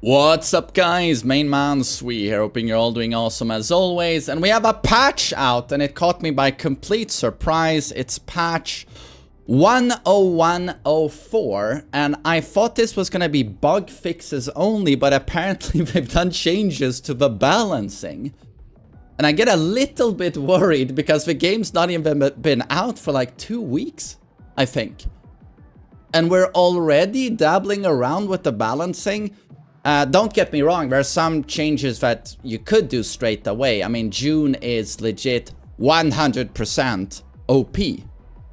What's up guys, MainManSWE here, hoping you're all doing awesome as always, and we have a patch out and it caught me by complete surprise. It's patch 10104 and I thought this was gonna be bug fixes only, but apparently they've done changes to the balancing. And I get a little bit worried because the game's not even been out for like 2 weeks, I think. And we're already dabbling around with the balancing. Don't get me wrong, there are some changes that you could do straight away. I mean, June is legit 100% OP.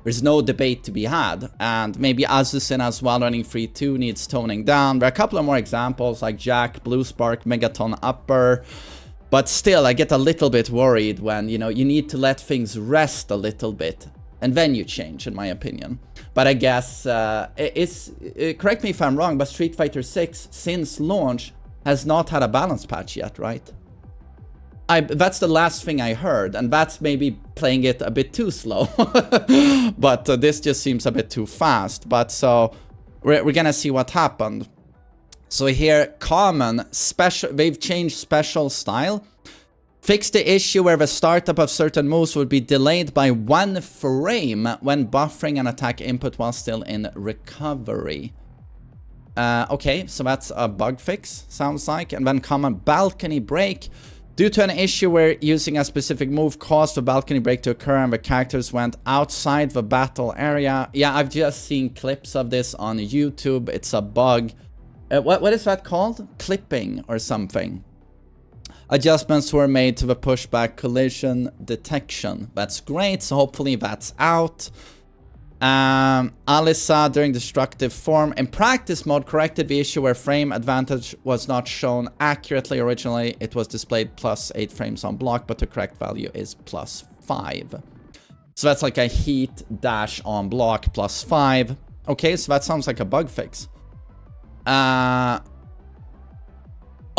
There's no debate to be had. And maybe Azusin as well, running 3-2 needs toning down. There are a couple of more examples like Jack, Blue Spark, Megaton Upper. But still, I get a little bit worried when, you know, you need to let things rest a little bit. And then you change, in my opinion. But I guess, correct me if I'm wrong, but Street Fighter 6, since launch, has not had a balance patch yet, right? That's the last thing I heard, and that's maybe playing it a bit too slow. But this just seems a bit too fast. But so, we're gonna see what happened. So here, common, special, they've changed special style. Fix the issue where the startup of certain moves would be delayed by 1 frame when buffering an attack input while still in recovery. Okay, so that's a bug fix, sounds like. And then common balcony break. Due to an issue where using a specific move caused the balcony break to occur and the characters went outside the battle area. Yeah, I've just seen clips of this on YouTube. It's a bug. What is that called? Clipping or something. Adjustments were made to the pushback collision detection. That's great, so hopefully that's out. Alisa during destructive form in practice mode corrected the issue where frame advantage was not shown accurately. Originally it was displayed plus 8 frames on block, but the correct value is plus 5. So that's like a heat dash on block plus 5. Okay, so that sounds like a bug fix.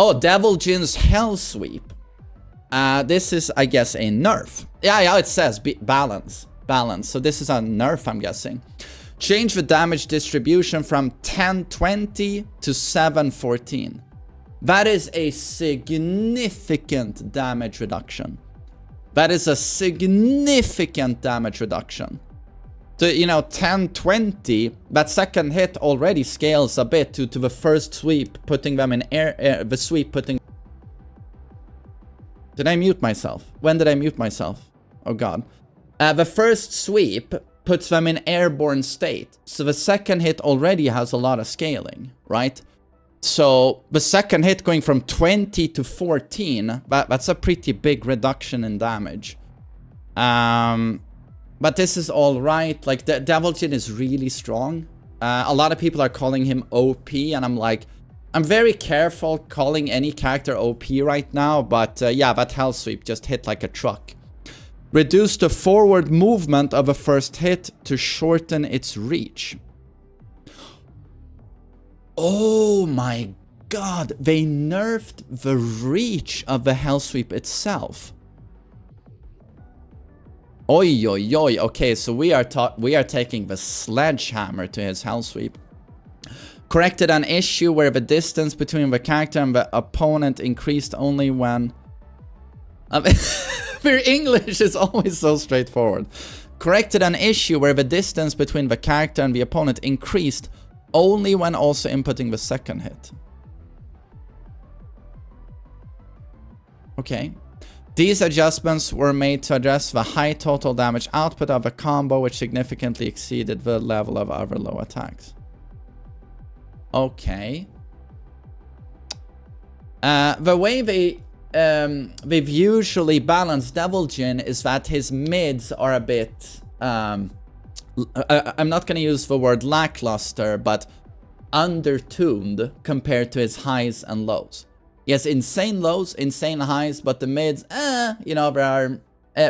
Oh, Devil Jin's Hell Sweep. This is, I guess, a nerf. Yeah, it says balance. So this is a nerf, I'm guessing. Change the damage distribution from 1020 to 714. That is a significant damage reduction. That is a significant damage reduction. So, you know, 1020, that second hit already scales a bit to the first sweep, putting them in air, the sweep putting... Did I mute myself? When did I mute myself? Oh god. The first sweep puts them in airborne state. So the second hit already has a lot of scaling, right? So the second hit going from 20 to 14, that's a pretty big reduction in damage. But this is all right. Like, the Devil Jin is really strong. A lot of people are calling him OP, and I'm like, I'm very careful calling any character OP right now, but yeah, that Hell Sweep just hit like a truck. Reduce the forward movement of a first hit to shorten its reach. Oh my god, they nerfed the reach of the Hell Sweep itself. Oi, oi, oi. Okay, so we are taking the sledgehammer to his Hell Sweep. Corrected an issue where the distance between the character and the opponent increased only when... Their English is always so straightforward. Corrected an issue where the distance between the character and the opponent increased only when also inputting the second hit. Okay. These adjustments were made to address the high total damage output of a combo, which significantly exceeded the level of other low attacks. Okay. The way they've usually balanced Devil Jin is that his mids are a bit... I'm not going to use the word lackluster, but undertuned compared to his highs and lows. Yes, insane lows, insane highs, but the mids, you know, there are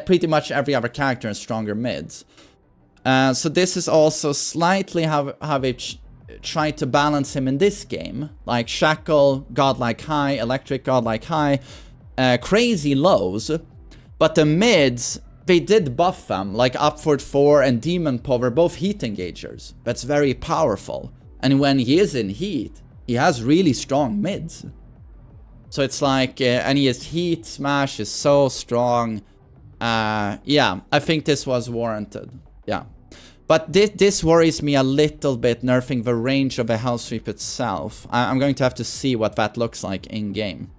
pretty much every other character has stronger mids. So this is also slightly how they try to balance him in this game. Like Shackle, Godlike High, Electric, Godlike High, crazy lows. But the mids, they did buff them, like Upward 4 and Demon Power, both heat engagers. That's very powerful. And when he is in heat, he has really strong mids. So it's like, and his heat smash is so strong. Yeah, I think this was warranted. Yeah. But this worries me a little bit, nerfing the range of the Hell Sweep itself. I'm going to have to see what that looks like in-game.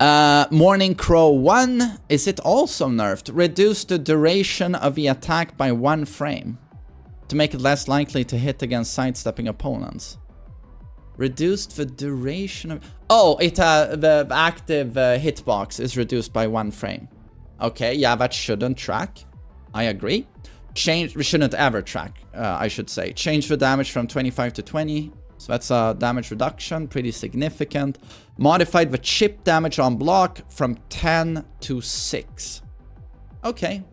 Morning Crow 1, is it also nerfed? Reduce the duration of the attack by 1 frame to make it less likely to hit against sidestepping opponents. Reduced the duration of... Oh, the active hitbox is reduced by 1 frame. Okay, yeah, that shouldn't track. I agree. We shouldn't ever track, I should say. Change the damage from 25 to 20. So that's a damage reduction, pretty significant. Modified the chip damage on block from 10 to 6. Okay.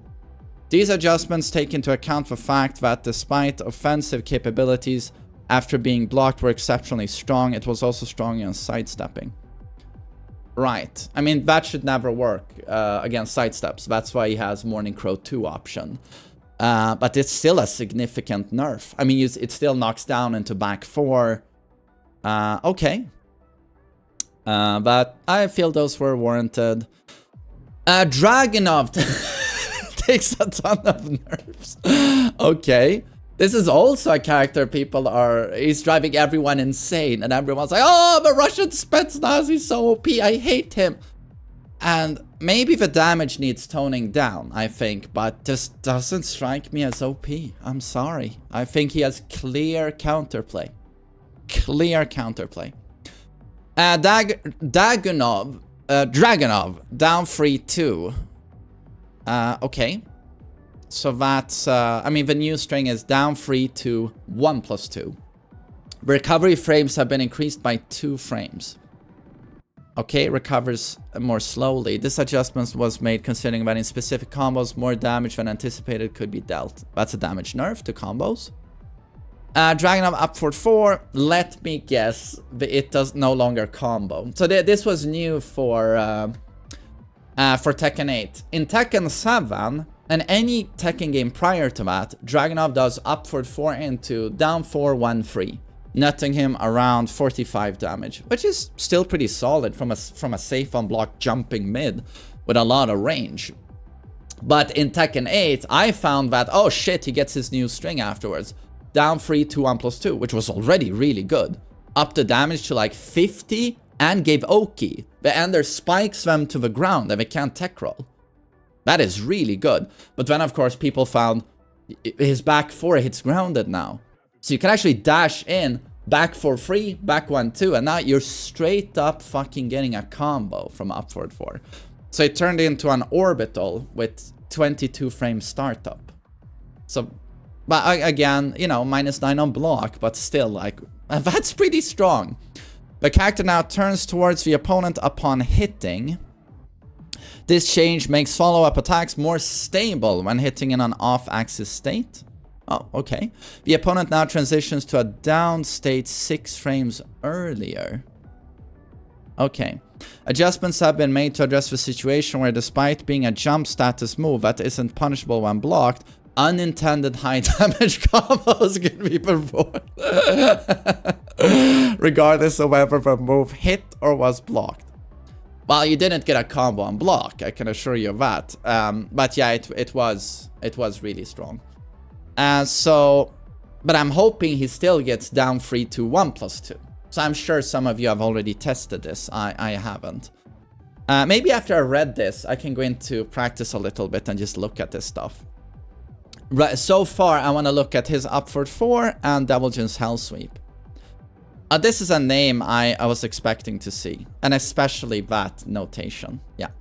These adjustments take into account the fact that despite offensive capabilities, after being blocked were exceptionally strong, it was also strong in sidestepping. Right. I mean, that should never work against sidesteps. That's why he has Morning Crow 2 option. But it's still a significant nerf. I mean, it still knocks down into back 4. Okay. But I feel those were warranted. Dragunov takes a ton of nerfs. Okay. This is also a character he's driving everyone insane. And everyone's like, oh, the Russian Spetsnaz is so OP. I hate him. And maybe the damage needs toning down, I think, but this doesn't strike me as OP. I'm sorry. I think he has clear counterplay. Clear counterplay. Dragunov, down 3-2. Okay. So that's, I mean, the new string is down 3 to 1+2. Recovery frames have been increased by 2 frames. Okay, recovers more slowly. This adjustment was made considering that in specific combos, more damage than anticipated could be dealt. That's a damage nerf to combos. Dragunov up for 4. Let me guess, it does no longer combo. So this was new for Tekken 8. In Tekken 7, and any Tekken game prior to that, Dragunov does up for 4 into down 4, 1 free. Netting him around 45 damage, which is still pretty solid from a safe on block jumping mid with a lot of range. But in Tekken 8, I found that, oh shit, he gets his new string afterwards. Down 3 to 1+2, which was already really good. Up the damage to like 50 and gave Oki. The Ender spikes them to the ground and they can't tech roll. That is really good. But then of course people found his back 4 hits grounded now. So you can actually dash in, back 4 free, back 1 2, and now you're straight up fucking getting a combo from up forward 4. So it turned into an orbital with 22 frame startup. So, but again, you know, -9 on block, but still, like, that's pretty strong. The character now turns towards the opponent upon hitting. This change makes follow-up attacks more stable when hitting in an off-axis state. Oh, okay. The opponent now transitions to a down state 6 frames earlier. Okay. Adjustments have been made to address the situation where despite being a jump status move that isn't punishable when blocked, unintended high damage combos can be performed. Regardless of whether the move hit or was blocked. Well, you didn't get a combo on block, I can assure you of that. But yeah, it was really strong. But I'm hoping he still gets down 3 to 1+2. So I'm sure some of you have already tested this. I haven't. Maybe after I read this, I can go into practice a little bit and just look at this stuff. Right, so far, I want to look at his Upward 4 and Devil Jin's Hell Sweep. This is a name I was expecting to see, and especially that notation. Yeah.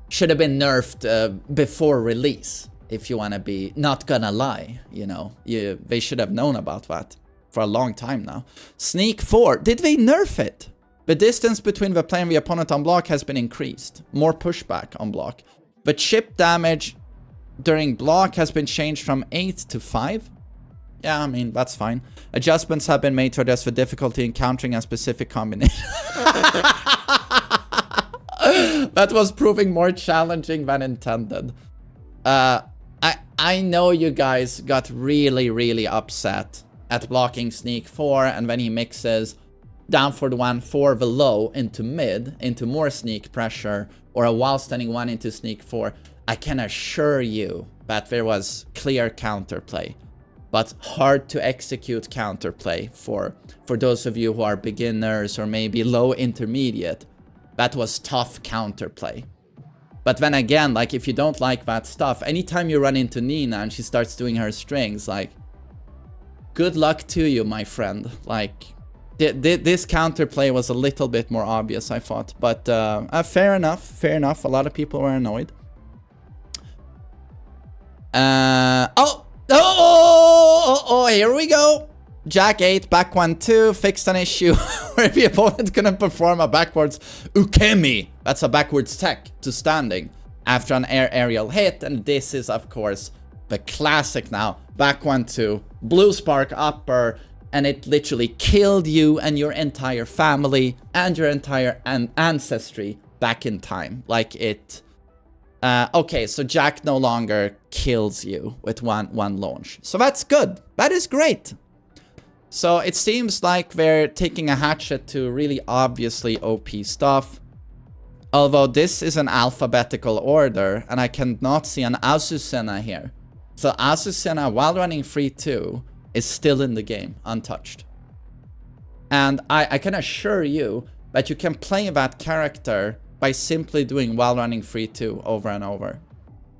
Should have been nerfed before release, if you want to be not gonna lie, you know. They should have known about that for a long time now. Sneak 4. Did they nerf it? The distance between the player and the opponent on block has been increased. More pushback on block. The chip damage during block has been changed from 8 to 5. Yeah, I mean, that's fine. Adjustments have been made to address the difficulty in countering a specific combination. That was proving more challenging than intended. I know you guys got really, really upset at blocking sneak 4, and when he mixes down for the 1 for the low into mid, into more sneak pressure, or a while standing 1 into sneak 4, I can assure you that there was clear counterplay. But hard to execute counterplay for those of you who are beginners or maybe low intermediate. That was tough counterplay. But then again, like, if you don't like that stuff, anytime you run into Nina and she starts doing her strings, like, good luck to you, my friend. Like, this counterplay was a little bit more obvious, I thought. But fair enough, fair enough. A lot of people were annoyed. Oh, here we go. Jack 8, back 1-2, fixed an issue where the opponent couldn't perform a backwards ukemi. That's a backwards tech to standing after an aerial hit. And this is, of course, the classic now. Back 1-2, blue spark upper, and it literally killed you and your entire family and your entire ancestry back in time. Like it... okay, so Jack no longer kills you with one launch. So that's good. That is great. So it seems like they're taking a hatchet to really obviously OP stuff. Although this is an alphabetical order, and I cannot see an Azucena here. So Azucena, while running 3-2, is still in the game, untouched. And I can assure you that you can play that character by simply doing while running 3-2 over and over.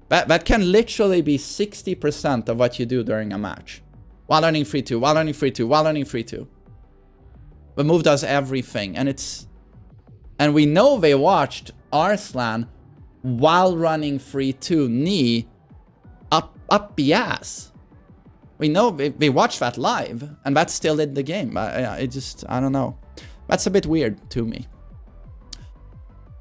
That can literally be 60% of what you do during a match. While running 3-2, while running 3-2, while running 3-2. The move does everything, and it's... And we know they watched Arslan while running 3-2 knee up the ass. We know they watched that live, and that's still in the game. I don't know. That's a bit weird to me.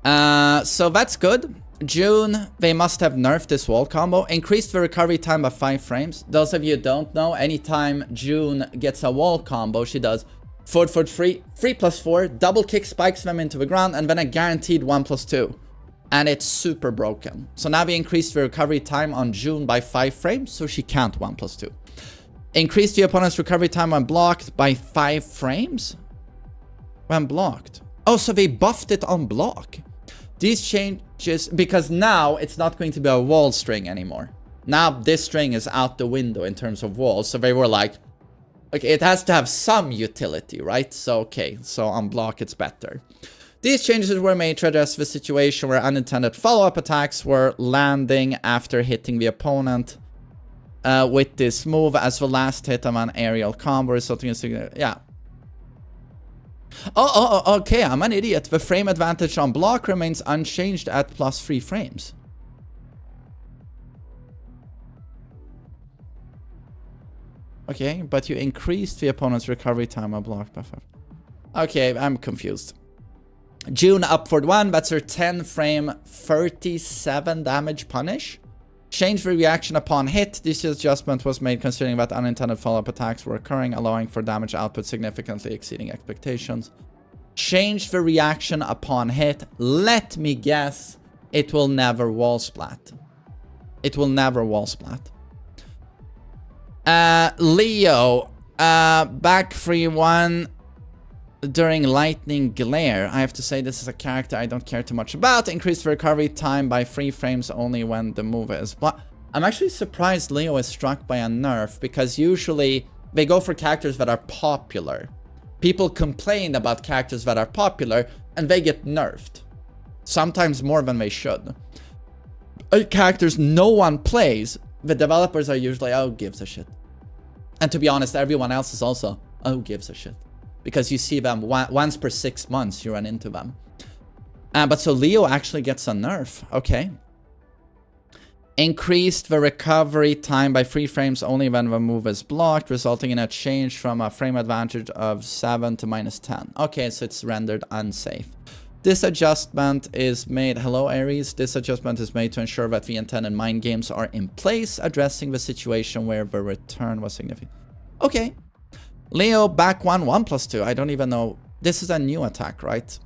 So that's good. June, they must have nerfed this wall combo. Increased the recovery time by 5 frames. Those of you who don't know, anytime June gets a wall combo, she does forward 3, 3+4, double kick spikes them into the ground, and then a guaranteed 1+2. And it's super broken. So now we increased the recovery time on June by 5 frames, so she can't 1+2. Increased the opponent's recovery time when blocked by 5 frames? When blocked. Oh, so they buffed it on block. These changes, because now it's not going to be a wall string anymore. Now this string is out the window in terms of walls. So they were like, okay, it has to have some utility, right? So, okay, so on block it's better. These changes were made to address the situation where unintended follow-up attacks were landing after hitting the opponent with this move as the last hit of an aerial combo resulting in... Yeah. Oh, okay, I'm an idiot. The frame advantage on block remains unchanged at +3 frames. Okay, but you increased the opponent's recovery time on block by 5. Okay, I'm confused. June up for 1, that's her 10 frame, 37 damage punish. Change the reaction upon hit. This adjustment was made considering that unintended follow-up attacks were occurring, allowing for damage output significantly exceeding expectations. Change the reaction upon hit. Let me guess, it will never wall splat. It will never wall splat. Leo, back 3-1 during lightning glare. I have to say this is a character I don't care too much about. Increased recovery time by 3 frames only when the move is blocked. I'm actually surprised Leo is struck by a nerf, because usually they go for characters that are popular. People complain about characters that are popular and they get nerfed. Sometimes more than they should. Characters no one plays, the developers are usually, oh, gives a shit. And to be honest, everyone else is also, oh, gives a shit. Because you see them once per 6 months, you run into them. But so Leo actually gets a nerf. Okay. Increased the recovery time by 3 frames only when the move is blocked, resulting in a change from a frame advantage of 7 to -10. Okay, so it's rendered unsafe. This adjustment is made... Hello, Ares. This adjustment is made to ensure that the intended mind games are in place, addressing the situation where the return was significant. Okay. Leo, back 1, 1+2. I don't even know. This is a new attack, right?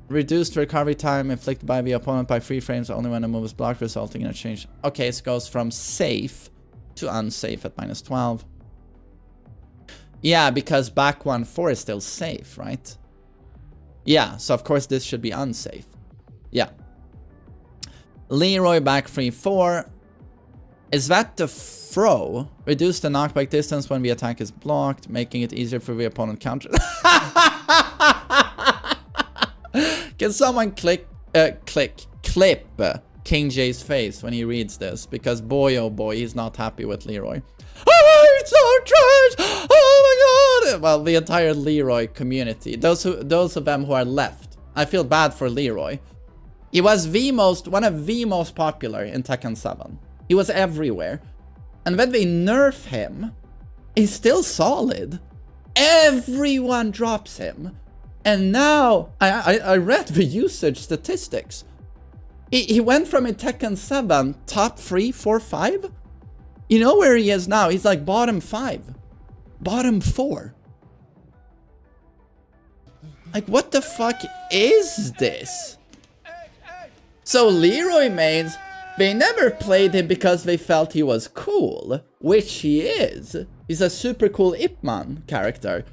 Reduced recovery time inflicted by the opponent by 3 frames only when the move is blocked, resulting in a change. Okay, so it goes from safe to unsafe at -12. Yeah, because back 1-4 is still safe, right? Yeah, so of course this should be unsafe. Yeah. Leroy back 3-4. Is that the throw? Reduce the knockback distance when the attack is blocked, making it easier for the opponent counter. Can someone clip King J's face when he reads this? Because boy, oh boy, he's not happy with Leroy. Oh, it's so trash! Oh my god! Well, the entire Leroy community, those of them who are left, I feel bad for Leroy. He was one of the most popular in Tekken 7. He was everywhere. And when they nerf him, he's still solid. Everyone drops him. And now, I read the usage statistics. He went from in Tekken 7, top 3, 4, 5. You know where he is now? He's like bottom 5. Bottom 4. Like, what the fuck is this? So Leroy mains, they never played him because they felt he was cool, which he is. He's a super cool Ip Man character.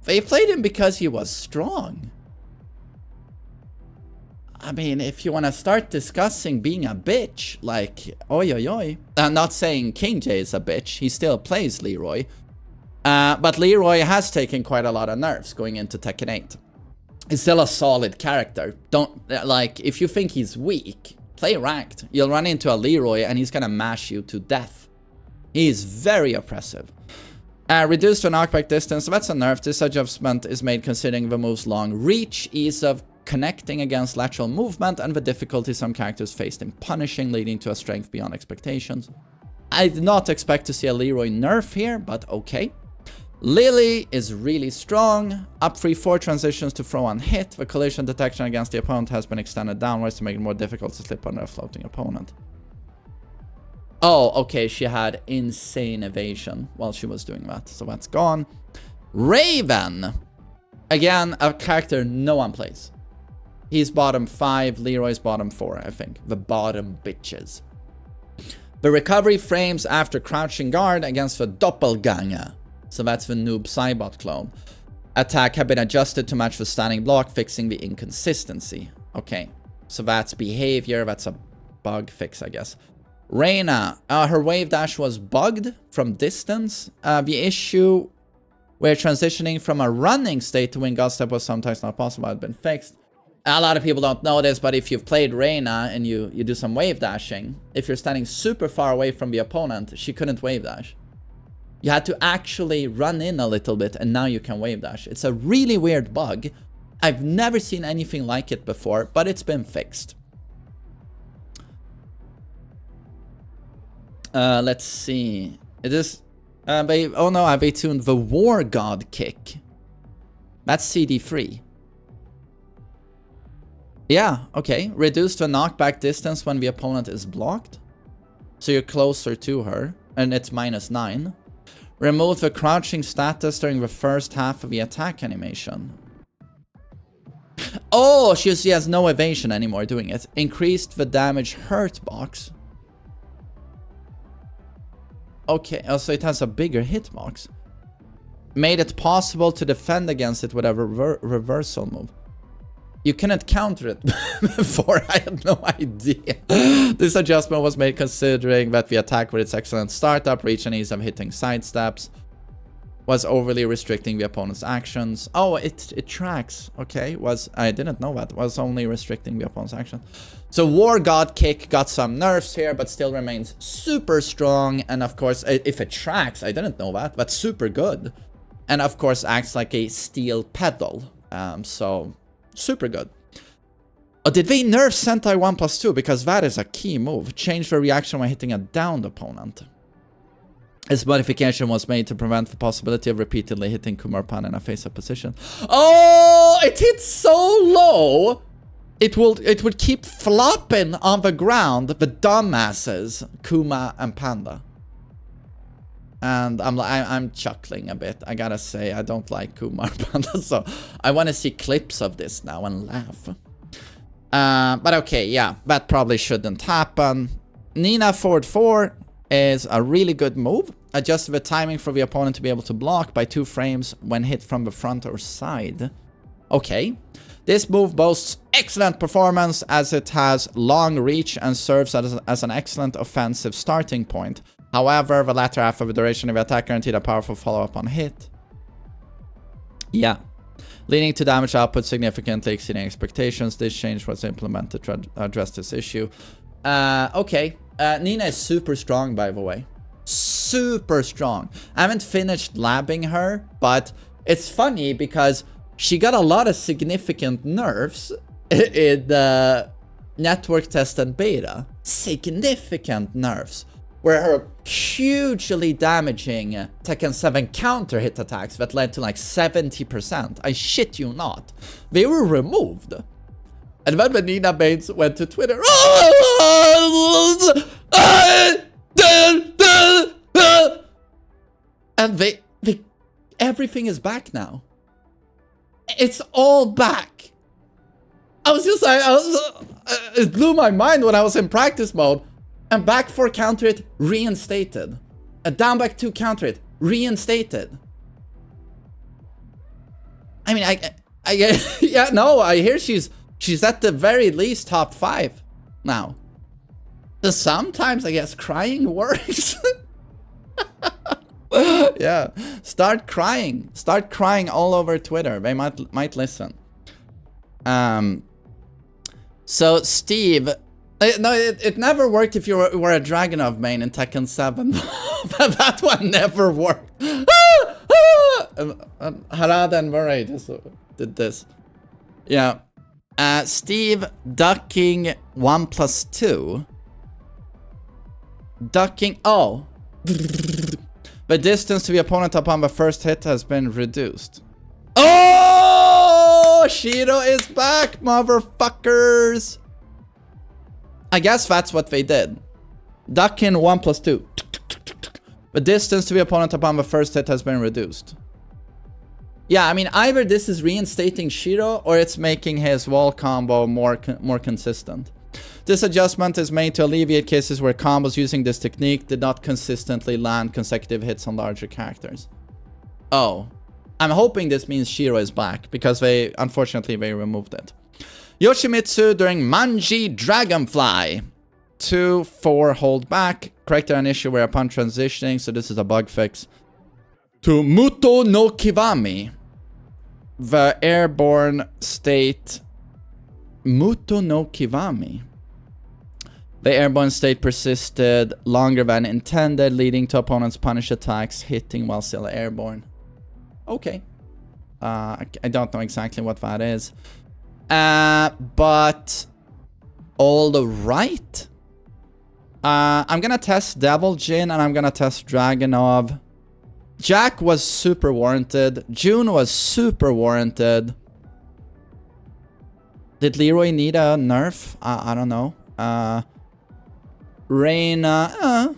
They played him because he was strong. I mean, if you want to start discussing being a bitch, like, oi oi oi. I'm not saying King J is a bitch, he still plays Leroy. But Leroy has taken quite a lot of nerfs going into Tekken 8. He's still a solid character. Don't, like, if you think he's weak, play ranked. You'll run into a Leroy and he's gonna mash you to death. He's very oppressive. Reduced to knockback distance, so that's a nerf. This adjustment is made considering the move's long reach, ease of connecting against lateral movement, and the difficulty some characters faced in punishing, leading to a strength beyond expectations. I did not expect to see a Leroy nerf here, but okay. Lily is really strong. Up 3-4 transitions to throw on hit. The collision detection against the opponent has been extended downwards to make it more difficult to slip under a floating opponent. Oh, okay, she had insane evasion while she was doing that, so that's gone. Raven! Again, a character no one plays. He's bottom 5, Leroy's bottom 4, I think. The bottom bitches. The recovery frames after crouching guard against the doppelganger. So that's the noob Cybot clone. Attack have been adjusted to match the standing block, fixing the inconsistency. Okay, so that's behavior, that's a bug fix, I guess. Reina, her wave dash was bugged from distance. The issue where transitioning from a running state to win God Step was sometimes not possible had been fixed. A lot of people don't know this, but if you've played Reina and you do some wave dashing, if you're standing super far away from the opponent, she couldn't wave dash. You had to actually run in a little bit and now you can wave dash. It's a really weird bug. I've never seen anything like it before, but it's been fixed. Let's see. It is... oh no, they tuned the War God kick. That's CD3. Yeah, okay. Reduce the knockback distance when the opponent is blocked. So you're closer to her. And it's -9. Remove the crouching status during the first half of the attack animation. Oh, she has no evasion anymore doing it. Increased the damage hurt box. Okay, so it has a bigger hitbox. Made it possible to defend against it with a reversal move. You cannot counter it before. I had no idea. This adjustment was made considering that the attack with its excellent startup, reach and ease of hitting side steps was overly restricting the opponent's actions. Oh, it tracks. Okay, I didn't know that. Was only restricting the opponent's action. So War God kick got some nerfs here, but still remains super strong. And of course, if it tracks, I didn't know that. That's super good. And of course, acts like a steel pedal. So super good. Oh, did they nerf Sentai 1+2? Because that is a key move. Change the reaction when hitting a downed opponent. This modification was made to prevent the possibility of repeatedly hitting Kumarpan in a face-up position. Oh, it hits so low. It would keep flopping on the ground, the dumbasses, Kuma and Panda. And I'm chuckling a bit. I gotta say, I don't like Kuma or Panda, so I want to see clips of this now and laugh. But okay, yeah, that probably shouldn't happen. Nina forward 4 is a really good move. adjusted the timing for the opponent to be able to block by 2 frames when hit from the front or side. Okay. This move boasts excellent performance as it has long reach and serves as an excellent offensive starting point. However, the latter half of the duration of the attack guaranteed a powerful follow-up on hit. Yeah. Leading to damage output significantly exceeding expectations. This change was implemented to address this issue. Okay. Nina is super strong, by the way. Super strong. I haven't finished labbing her, but it's funny because she got a lot of significant nerfs in the network test and beta. Significant nerfs. Where her hugely damaging Tekken 7 counter hit attacks that led to like 70%. I shit you not. They were removed. And then when Nina Baines went to Twitter, and everything is back now. It's all back. I was just like, it blew my mind when I was in practice mode. And back 4 counter it, reinstated. A down back 2 counter it, reinstated. I mean, yeah, no, I hear she's at the very least top 5 now. So sometimes I guess crying works. Yeah, start crying all over Twitter. They might listen. So Steve. No, it never worked if you were a Dragunov main in Tekken 7. That one never worked. Harada and Murray just did this. Yeah. Steve ducking 1+2. Ducking. Oh. The distance to the opponent upon the first hit has been reduced. Oh! Shiro is back, motherfuckers! I guess that's what they did. Duck in 1+2. The distance to the opponent upon the first hit has been reduced. Yeah, I mean, either this is reinstating Shiro or it's making his wall combo more consistent. This adjustment is made to alleviate cases where combos using this technique did not consistently land consecutive hits on larger characters. Oh. I'm hoping this means Shiro is back because unfortunately they removed it. Yoshimitsu during Manji Dragonfly. 2-4 hold back. Corrected an issue where upon transitioning, so this is a bug fix, to Muto no Kiwami. The airborne state... Muto no Kiwami. The airborne state persisted longer than intended, leading to opponents' punish attacks hitting while still airborne. Okay. I don't know exactly what that is. But all right. I'm gonna test Devil Jin and I'm gonna test Dragunov. Jack was super warranted. June was super warranted. Did Leroy need a nerf? I don't know. Reina.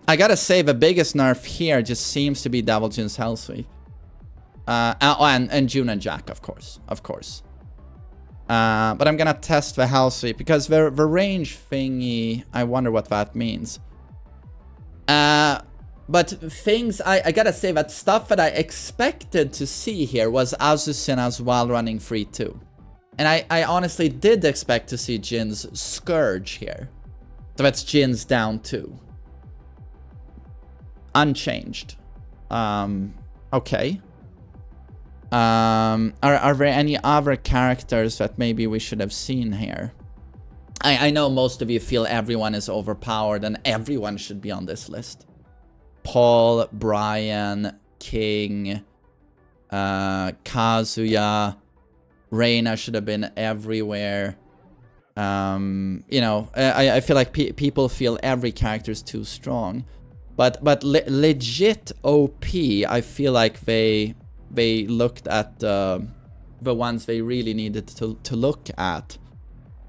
I gotta say the biggest nerf here just seems to be Devil Jin's Hell Sweep. And June and Jack, of course. But I'm gonna test the Hell Sweep because the range thingy, I wonder what that means. But things, I gotta say that stuff that I expected to see here was Azucena's while running free too. And I honestly did expect to see Jin's Scourge here. So that's Jin's down 2. Unchanged. Okay. Are there any other characters that maybe we should have seen here? I know most of you feel everyone is overpowered and everyone should be on this list. Paul, Brian, King, Kazuya, Reina should have been everywhere. You know, I feel like people feel every character is too strong. But legit OP, I feel like they looked at the ones they really needed to look at.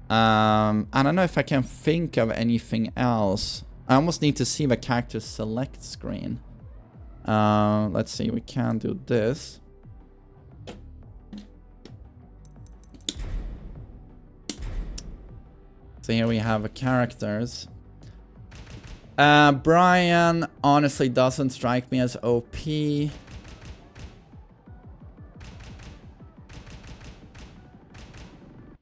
I don't know if I can think of anything else. I almost need to see the character select screen. Let's see, we can do this. So here we have the characters. Brian honestly doesn't strike me as OP.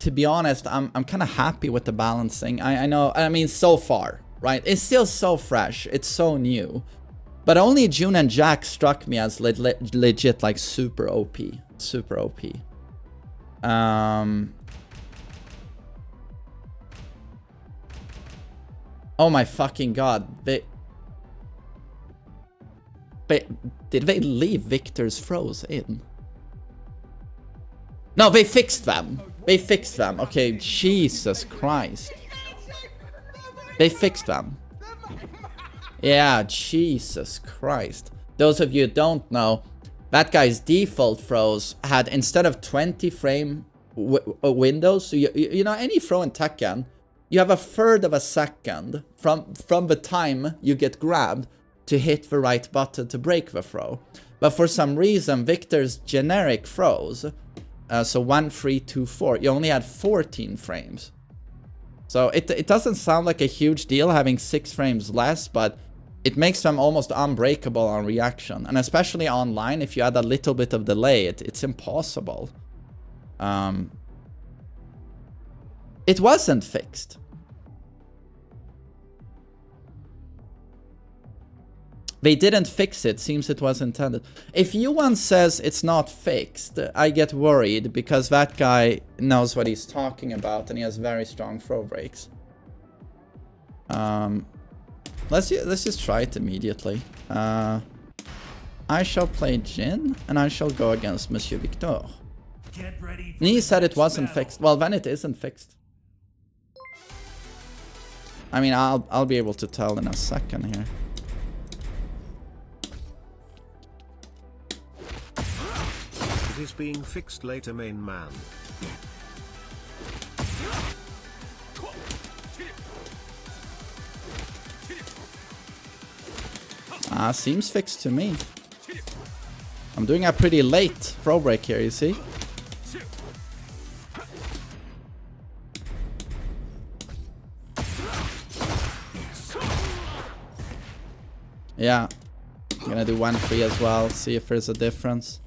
To be honest, I'm kind of happy with the balancing. I know, I mean, so far, right? It's still so fresh. It's so new. But only Jun and Jack struck me as legit, like, super OP. Super OP. Oh my fucking god. Did they leave Victor's froze in? No, they fixed them. They fixed them. Okay, Jesus Christ. They fixed them. Yeah, Jesus Christ. Those of you who don't know, that guy's default throws had, instead of 20 frame windows, so you know, any throw in Tekken, you have a third of a second from the time you get grabbed to hit the right button to break the throw. But for some reason, Victor's generic throws, so 1, 3, 2, 4, you only had 14 frames. So it doesn't sound like a huge deal having 6 frames less, but it makes them almost unbreakable on reaction. And especially online, if you add a little bit of delay, it's impossible. It wasn't fixed. They didn't fix it, seems it was intended. If Yuan says it's not fixed, I get worried because that guy knows what he's talking about and he has very strong throw breaks. Let's just try it immediately. I shall play Jin and I shall go against Monsieur Victor. Ni said it wasn't fixed. Well, then it isn't fixed. I mean, I'll be able to tell in a second here. It is being fixed later, main man. Seems fixed to me. I'm doing a pretty late throw break here, you see? Yeah. I'm gonna do 1 free as well, see if there's a difference.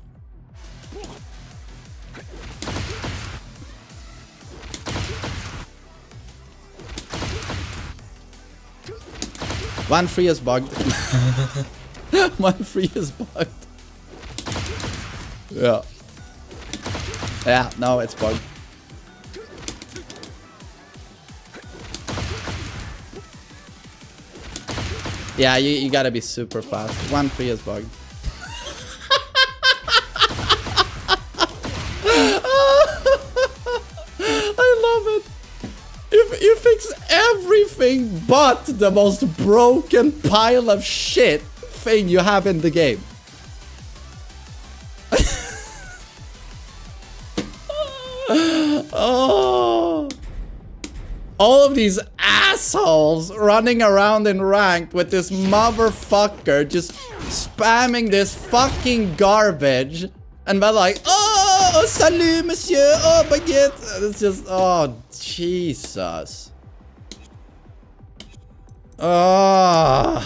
One free is bugged. 1 free is bugged. Yeah. Yeah, no, it's bugged. Yeah, you gotta be super fast. 1 free is bugged. I love it. If you fix everything but the most broken pile of shit thing you have in the game. Oh. All of these assholes running around in ranked with this motherfucker just spamming this fucking garbage. And they're like, oh, salut, monsieur, oh, baguette. It's just, oh, Jesus. Oh.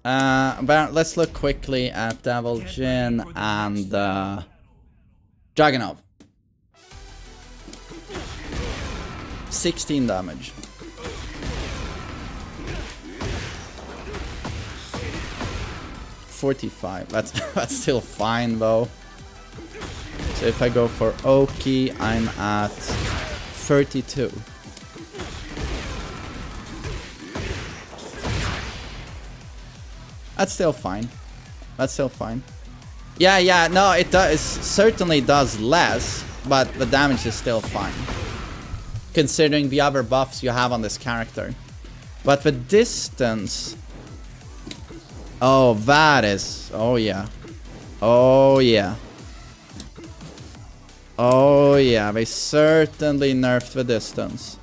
But let's look quickly at Devil Jin and Dragunov. 16 damage. 45. That's still fine though. So if I go for Oki, I'm at 32. That's still fine. That's still fine. Yeah, no, it does, certainly does less, but the damage is still fine. Considering the other buffs you have on this character. But the distance... Oh, that is... Oh, yeah. Oh, yeah. Oh, yeah. They certainly nerfed the distance.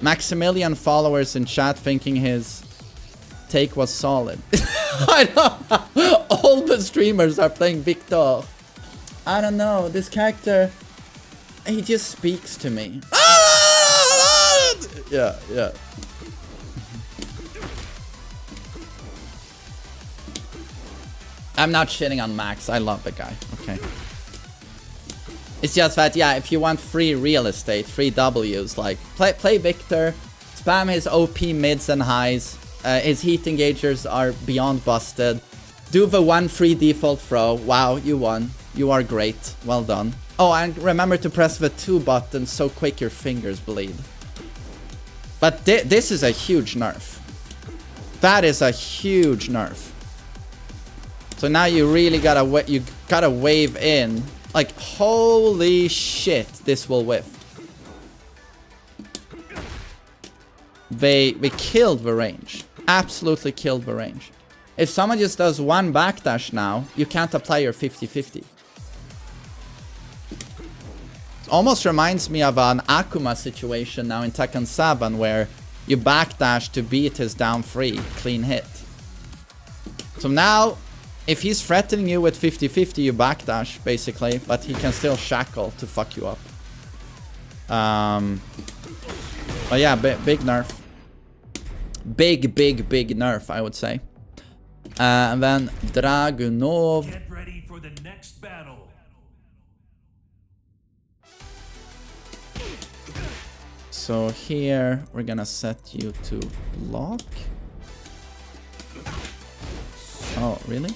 Maximilian followers in chat thinking his take was solid. I know. All the streamers are playing Victor. I don't know. This character... He just speaks to me. Yeah, yeah. I'm not shitting on Max. I love the guy. Okay. It's just that, yeah, if you want free real estate, free W's, like, play Victor, spam his OP mids and highs. His heat engagers are beyond busted. Do the one free default throw. Wow, you won. You are great. Well done. Oh, and remember to press the 2 button so quick your fingers bleed. But this is a huge nerf. That is a huge nerf. So now you really gotta wave in. Like, holy shit, this will whiff. They killed the range. Absolutely killed the range. If someone just does one backdash now, you can't apply your 50-50. Almost reminds me of an Akuma situation now in Tekken 7 where you backdash to beat his down 3 clean hit. So now, if he's threatening you with 50-50, you backdash, basically, but he can still shackle to fuck you up. But yeah, big nerf. Big nerf, I would say. And then Dragunov. Get ready for the next battle. So here, we're gonna set you to block. Oh, really?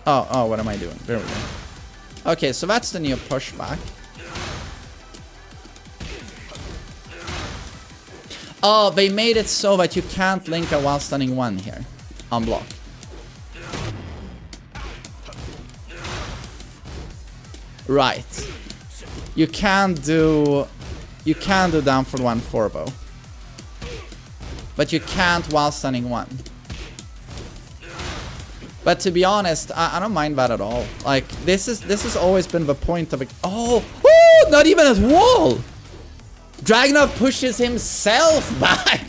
Oh, what am I doing? There we go. Okay, so that's the new pushback. Oh, they made it so that you can't link a while stunning 1 here. On block. Right. You can do down for 1 4-bow. But you can't while stunning 1. But to be honest, I don't mind that at all. Like, this has always been the point of it. Oh, not even at wall. Dragunov pushes himself back.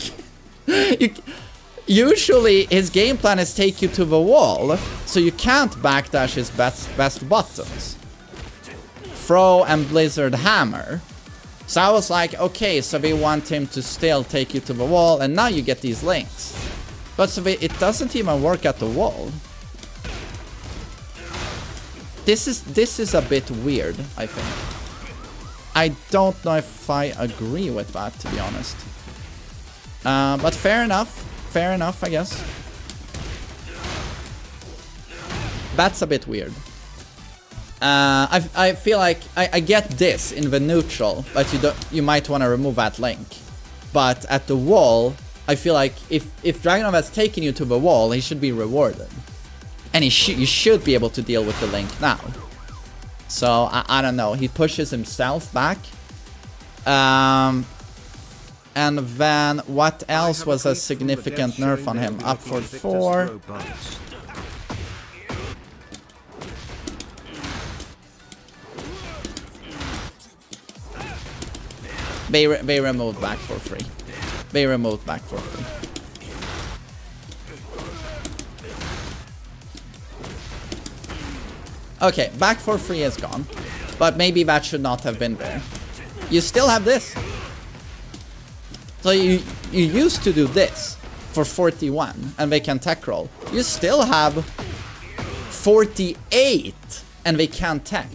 Usually, his game plan is take you to the wall, so you can't backdash his best buttons. Throw and Blizzard Hammer. So I was like, okay, so they want him to still take you to the wall, and now you get these links. But so it doesn't even work at the wall. This is a bit weird, I think. I don't know if I agree with that, to be honest. But fair enough, I guess. That's a bit weird. I feel like I get this in the neutral, but you might want to remove that link. But at the wall, I feel like if Dragunov has taken you to the wall, he should be rewarded. And you should be able to deal with the link now. So, I don't know. He pushes himself back. And then, what else was a significant nerf on him? Up for 4. They removed back for free. They removed back for free. Okay, back for free is gone. But maybe that should not have been there. You still have this. So you used to do this for 41 and they can tech roll. You still have 48 and they can't tech.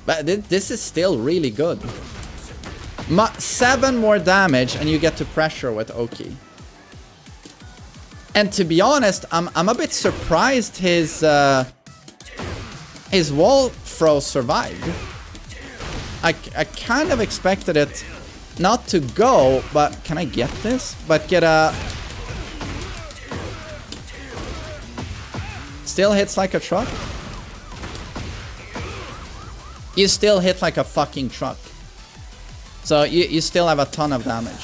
But this is still really good. 7 more damage and you get to pressure with Oki. And to be honest, I'm a bit surprised his wall throw survived. I kind of expected it not to go, but can I get this? But get a... Still hits like a truck? You still hit like a fucking truck. So you still have a ton of damage.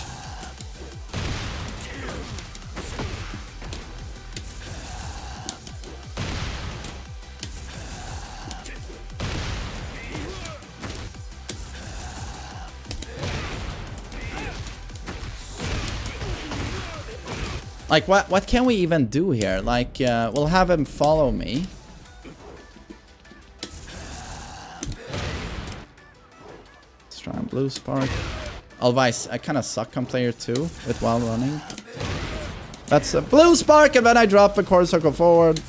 Like, what can we even do here? Like, we'll have him follow me. blue spark. Otherwise, I kind of suck on player 2 with while running. That's a blue spark, and then I drop the core circle forward.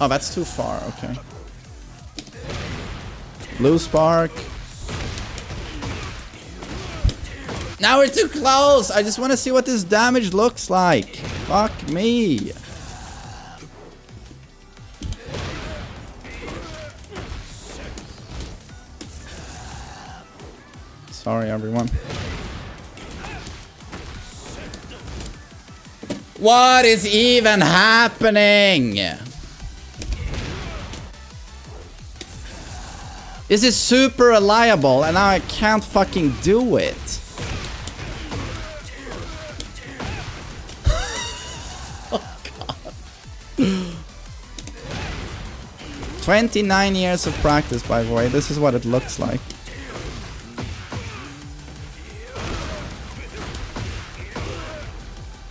Oh, that's too far. Okay. Blue spark. Now we're too close. I just want to see what this damage looks like. Fuck me. Sorry, everyone. What is even happening? This is super reliable, and now I can't fucking do it. Oh, God. 29 years of practice, by the way. This is what it looks like.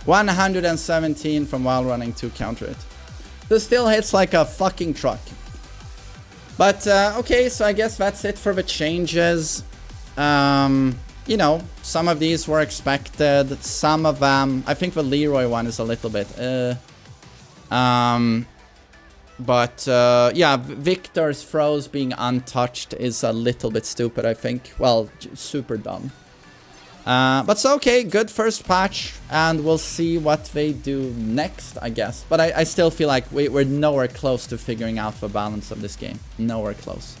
$117 from while running to counter it. This still hits like a fucking truck. But, okay, so I guess that's it for the changes. You know, some of these were expected. Some of them... I think the Leroy one is a little bit... But, yeah, Victor's throws being untouched is a little bit stupid, I think. Well, super dumb. But it's okay, good first patch, and we'll see what they do next, I guess. But I still feel like we're nowhere close to figuring out the balance of this game. Nowhere close.